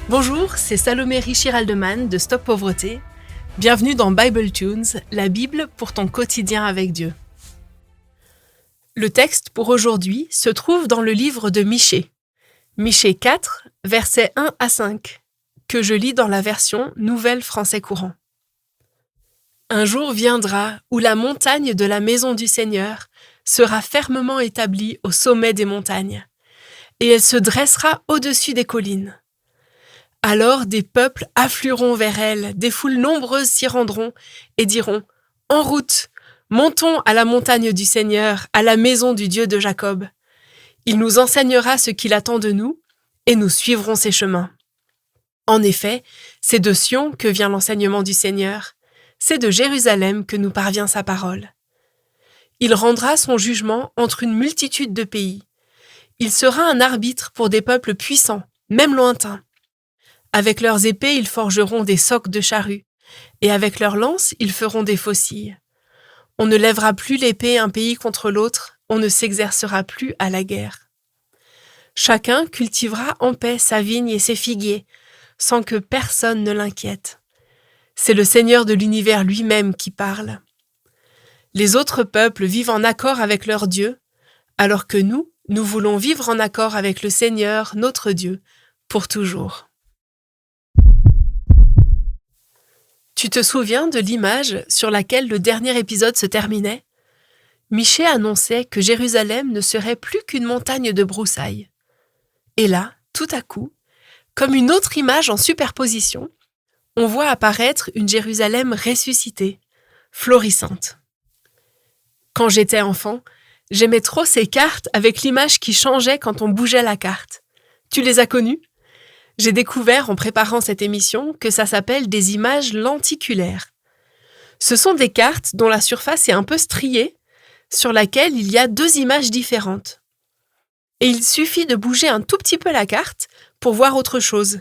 Bonjour, c'est Salomé Richir-Aldeman de Stop Pauvreté. Bienvenue dans Bible Tunes, la Bible pour ton quotidien avec Dieu. Le texte pour aujourd'hui se trouve dans le livre de Michée. Michée 4, versets 1 à 5, que je lis dans la version Nouvelle Français Courant. Un jour viendra où la montagne de la maison du Seigneur sera fermement établie au sommet des montagnes, et elle se dressera au-dessus des collines. Alors des peuples afflueront vers elle, des foules nombreuses s'y rendront et diront « En route, montons à la montagne du Seigneur, à la maison du Dieu de Jacob. Il nous enseignera ce qu'il attend de nous, et nous suivrons ses chemins. » En effet, c'est de Sion que vient l'enseignement du Seigneur, c'est de Jérusalem que nous parvient sa parole. Il rendra son jugement entre une multitude de pays. Il sera un arbitre pour des peuples puissants, même lointains. Avec leurs épées, ils forgeront des socs de charrues, et avec leurs lances, ils feront des faucilles. On ne lèvera plus l'épée un pays contre l'autre, on ne s'exercera plus à la guerre. Chacun cultivera en paix sa vigne et ses figuiers, sans que personne ne l'inquiète. C'est le Seigneur de l'univers lui-même qui parle. Les autres peuples vivent en accord avec leur Dieu, alors que nous voulons vivre en accord avec le Seigneur, notre Dieu, pour toujours. Tu te souviens de l'image sur laquelle le dernier épisode se terminait ? Michée annonçait que Jérusalem ne serait plus qu'une montagne de broussailles. Et là, tout à coup, comme une autre image en superposition, on voit apparaître une Jérusalem ressuscitée, florissante. Quand j'étais enfant, j'aimais trop ces cartes avec l'image qui changeait quand on bougeait la carte. Tu les as connues ? J'ai découvert en préparant cette émission que ça s'appelle des images lenticulaires. Ce sont des cartes dont la surface est un peu striée, sur laquelle il y a deux images différentes. Et il suffit de bouger un tout petit peu la carte pour voir autre chose.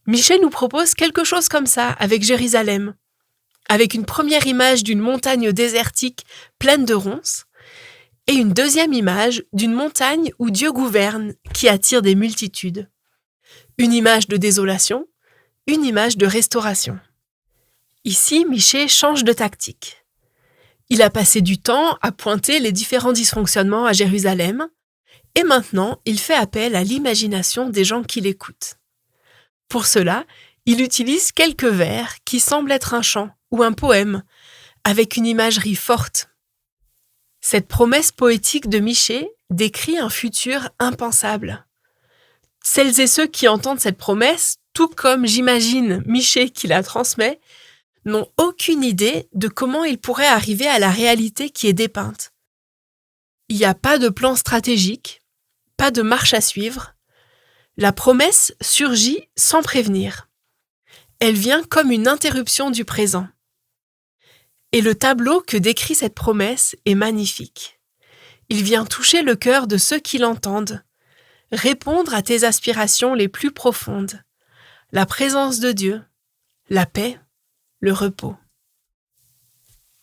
Michée nous propose quelque chose comme ça avec Jérusalem, avec une première image d'une montagne désertique pleine de ronces, et une deuxième image d'une montagne où Dieu gouverne, qui attire des multitudes. Une image de désolation, une image de restauration. Ici, Michée change de tactique. Il a passé du temps à pointer les différents dysfonctionnements à Jérusalem, et maintenant, il fait appel à l'imagination des gens qui l'écoutent. Pour cela, il utilise quelques vers qui semblent être un chant ou un poème, avec une imagerie forte. Cette promesse poétique de Michée décrit un futur impensable. Celles et ceux qui entendent cette promesse, tout comme j'imagine Michée qui la transmet, n'ont aucune idée de comment ils pourraient arriver à la réalité qui est dépeinte. Il n'y a pas de plan stratégique, pas de marche à suivre. La promesse surgit sans prévenir. Elle vient comme une interruption du présent. Et le tableau que décrit cette promesse est magnifique. Il vient toucher le cœur de ceux qui l'entendent, répondre à tes aspirations les plus profondes, la présence de Dieu, la paix, le repos.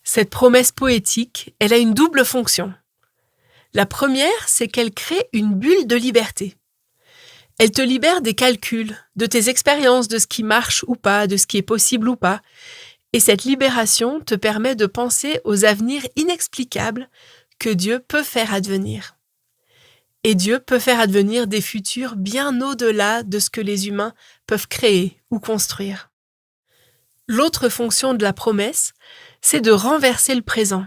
Cette promesse poétique, elle a une double fonction. La première, c'est qu'elle crée une bulle de liberté. Elle te libère des calculs, de tes expériences, de ce qui marche ou pas, de ce qui est possible ou pas, et cette libération te permet de penser aux avenirs inexplicables que Dieu peut faire advenir. Et Dieu peut faire advenir des futurs bien au-delà de ce que les humains peuvent créer ou construire. L'autre fonction de la promesse, c'est de renverser le présent.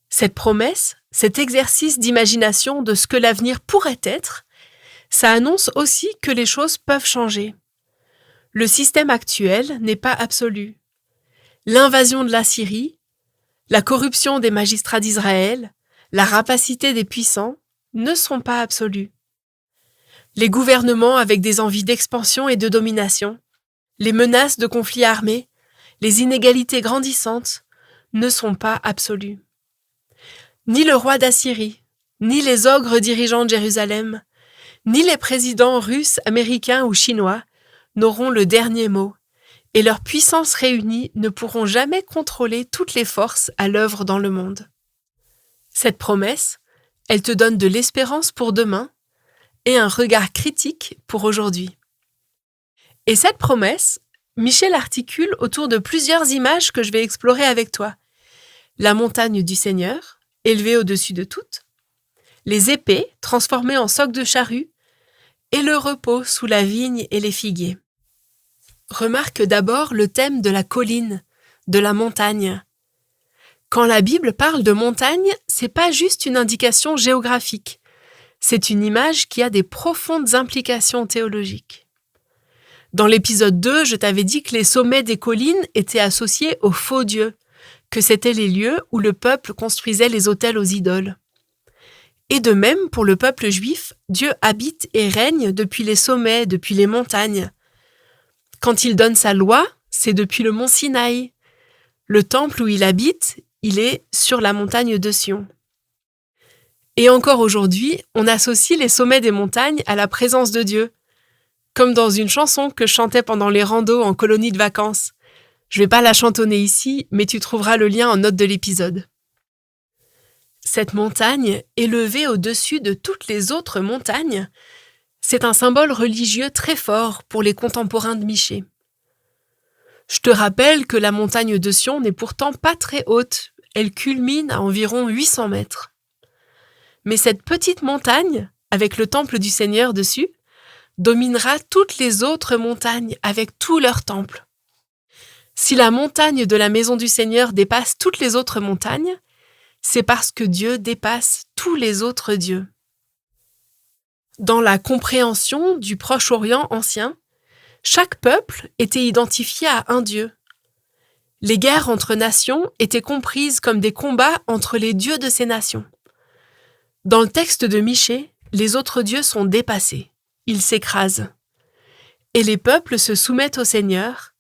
Cette promesse, cet exercice d'imagination de ce que l'avenir pourrait être, ça annonce aussi que les choses peuvent changer. Le système actuel n'est pas absolu. L'invasion de la Syrie, la corruption des magistrats d'Israël, la rapacité des puissants, ne sont pas absolus. Les gouvernements avec des envies d'expansion et de domination, les menaces de conflits armés, les inégalités grandissantes ne sont pas absolues. Ni le roi d'Assyrie, ni les ogres dirigeants de Jérusalem, ni les présidents russes, américains ou chinois n'auront le dernier mot, et leurs puissances réunies ne pourront jamais contrôler toutes les forces à l'œuvre dans le monde. Cette promesse, elle te donne de l'espérance pour demain et un regard critique pour aujourd'hui. Et cette promesse, Michée l'articule autour de plusieurs images que je vais explorer avec toi. La montagne du Seigneur, élevée au-dessus de toutes, les épées transformées en socs de charrue, et le repos sous la vigne et les figuiers. Remarque d'abord le thème de la colline, de la montagne. Quand la Bible parle de montagne, c'est pas juste une indication géographique. C'est une image qui a des profondes implications théologiques. Dans l'épisode 2, je t'avais dit que les sommets des collines étaient associés aux faux dieux, que c'étaient les lieux où le peuple construisait les autels aux idoles. Et de même, pour le peuple juif, Dieu habite et règne depuis les sommets, depuis les montagnes. Quand il donne sa loi, c'est depuis le mont Sinaï. Le temple où il habite, il est sur la montagne de Sion. Et encore aujourd'hui, on associe les sommets des montagnes à la présence de Dieu, comme dans une chanson que je chantais pendant les randos en colonie de vacances. Je vais pas la chantonner ici, mais tu trouveras le lien en note de l'épisode. Cette montagne, élevée au-dessus de toutes les autres montagnes, c'est un symbole religieux très fort pour les contemporains de Michée. Je te rappelle que la montagne de Sion n'est pourtant pas très haute, elle culmine à environ 800 mètres. Mais cette petite montagne, avec le temple du Seigneur dessus, dominera toutes les autres montagnes avec tous leurs temples. Si la montagne de la maison du Seigneur dépasse toutes les autres montagnes, c'est parce que Dieu dépasse tous les autres dieux. Dans la compréhension du Proche-Orient ancien, chaque peuple était identifié à un dieu. Les guerres entre nations étaient comprises comme des combats entre les dieux de ces nations. Dans le texte de Michée, les autres dieux sont dépassés, ils s'écrasent. Et les peuples se soumettent au Seigneur,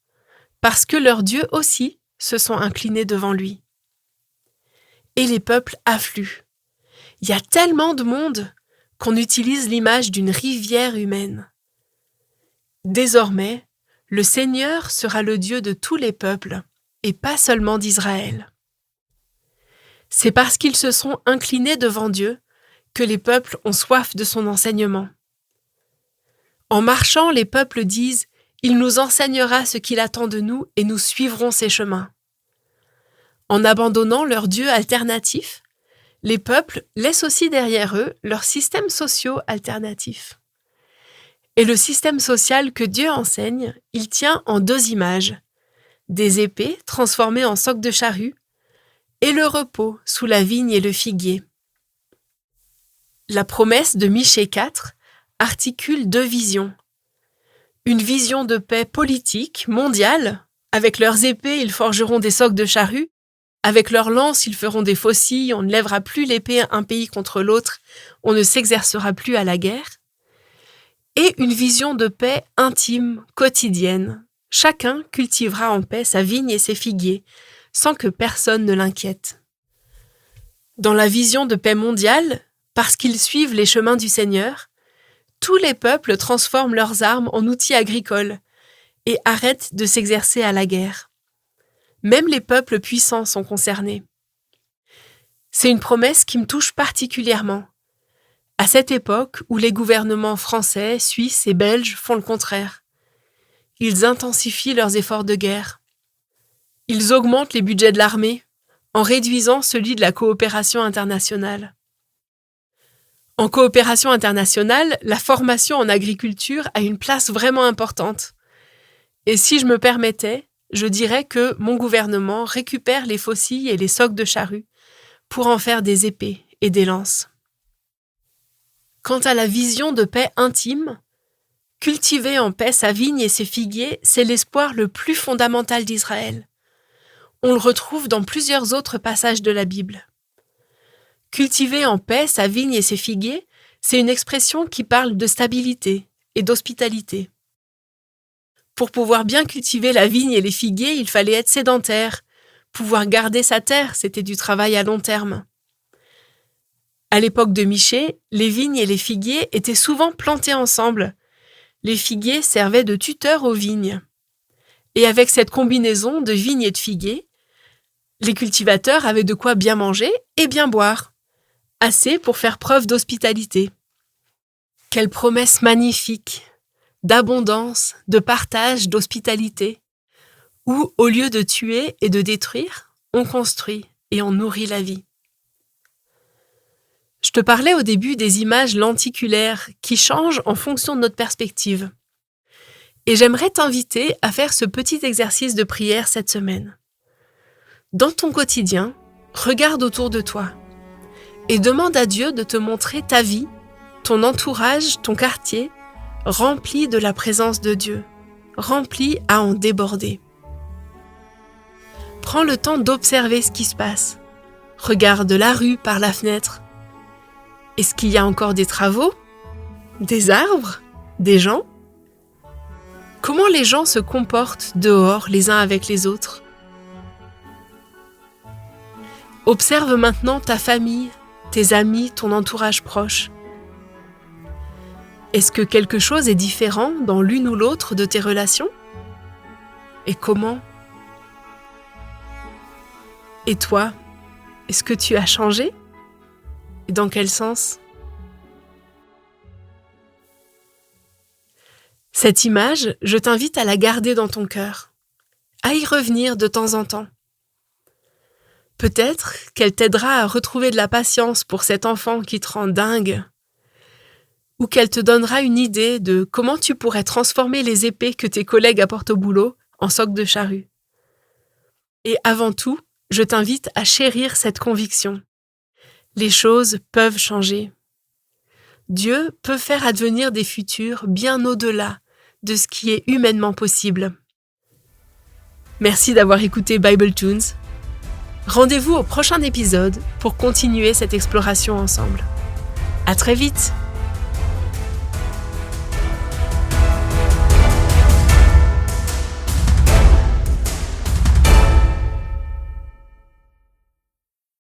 parce que leurs dieux aussi se sont inclinés devant lui. Et les peuples affluent. Il y a tellement de monde qu'on utilise l'image d'une rivière humaine. Désormais, le Seigneur sera le Dieu de tous les peuples, et pas seulement d'Israël. C'est parce qu'ils se sont inclinés devant Dieu que les peuples ont soif de son enseignement. En marchant, les peuples disent « Il nous enseignera ce qu'il attend de nous et nous suivrons ses chemins ». En abandonnant leurs dieux alternatifs, les peuples laissent aussi derrière eux leurs systèmes sociaux alternatifs. Et le système social que Dieu enseigne, il tient en deux images, des épées transformées en socs de charrue et le repos sous la vigne et le figuier. La promesse de Michée 4 articule deux visions. Une vision de paix politique, mondiale, avec leurs épées ils forgeront des socs de charrue, avec leurs lances, ils feront des faucilles, on ne lèvera plus l'épée un pays contre l'autre, on ne s'exercera plus à la guerre. Et une vision de paix intime, quotidienne. Chacun cultivera en paix sa vigne et ses figuiers, sans que personne ne l'inquiète. Dans la vision de paix mondiale, parce qu'ils suivent les chemins du Seigneur, tous les peuples transforment leurs armes en outils agricoles et arrêtent de s'exercer à la guerre. Même les peuples puissants sont concernés. C'est une promesse qui me touche particulièrement. À cette époque où les gouvernements français, suisses et belges font le contraire. Ils intensifient leurs efforts de guerre. Ils augmentent les budgets de l'armée en réduisant celui de la coopération internationale. En coopération internationale, la formation en agriculture a une place vraiment importante. Et si je me permettais, je dirais que mon gouvernement récupère les faucilles et les socs de charrue pour en faire des épées et des lances. Quant à la vision de paix intime, cultiver en paix sa vigne et ses figuiers, c'est l'espoir le plus fondamental d'Israël. On le retrouve dans plusieurs autres passages de la Bible. Cultiver en paix sa vigne et ses figuiers, c'est une expression qui parle de stabilité et d'hospitalité. Pour pouvoir bien cultiver la vigne et les figuiers, il fallait être sédentaire. Pouvoir garder sa terre, c'était du travail à long terme. À l'époque de Michée, les vignes et les figuiers étaient souvent plantés ensemble. Les figuiers servaient de tuteurs aux vignes. Et avec cette combinaison de vignes et de figuiers, les cultivateurs avaient de quoi bien manger et bien boire. Assez pour faire preuve d'hospitalité. Quelle promesse magnifique! d'abondance, de partage, d'hospitalité, où, au lieu de tuer et de détruire, on construit et on nourrit la vie. Je te parlais au début des images lenticulaires qui changent en fonction de notre perspective. Et j'aimerais t'inviter à faire ce petit exercice de prière cette semaine. Dans ton quotidien, regarde autour de toi et demande à Dieu de te montrer ta vie, ton entourage, ton quartier, rempli de la présence de Dieu, rempli à en déborder. Prends le temps d'observer ce qui se passe. Regarde la rue par la fenêtre. Est-ce qu'il y a encore des travaux? Des arbres? Des gens? Comment les gens se comportent dehors les uns avec les autres? Observe maintenant ta famille, tes amis, ton entourage proche. Est-ce que quelque chose est différent dans l'une ou l'autre de tes relations? Et comment? Et toi, est-ce que tu as changé? Et dans quel sens? Cette image, je t'invite à la garder dans ton cœur, à y revenir de temps en temps. Peut-être qu'elle t'aidera à retrouver de la patience pour cet enfant qui te rend dingue, ou qu'elle te donnera une idée de comment tu pourrais transformer les épées que tes collègues apportent au boulot en socs de charrue. Et avant tout, je t'invite à chérir cette conviction. Les choses peuvent changer. Dieu peut faire advenir des futurs bien au-delà de ce qui est humainement possible. Merci d'avoir écouté Bible Tunes. Rendez-vous au prochain épisode pour continuer cette exploration ensemble. À très vite!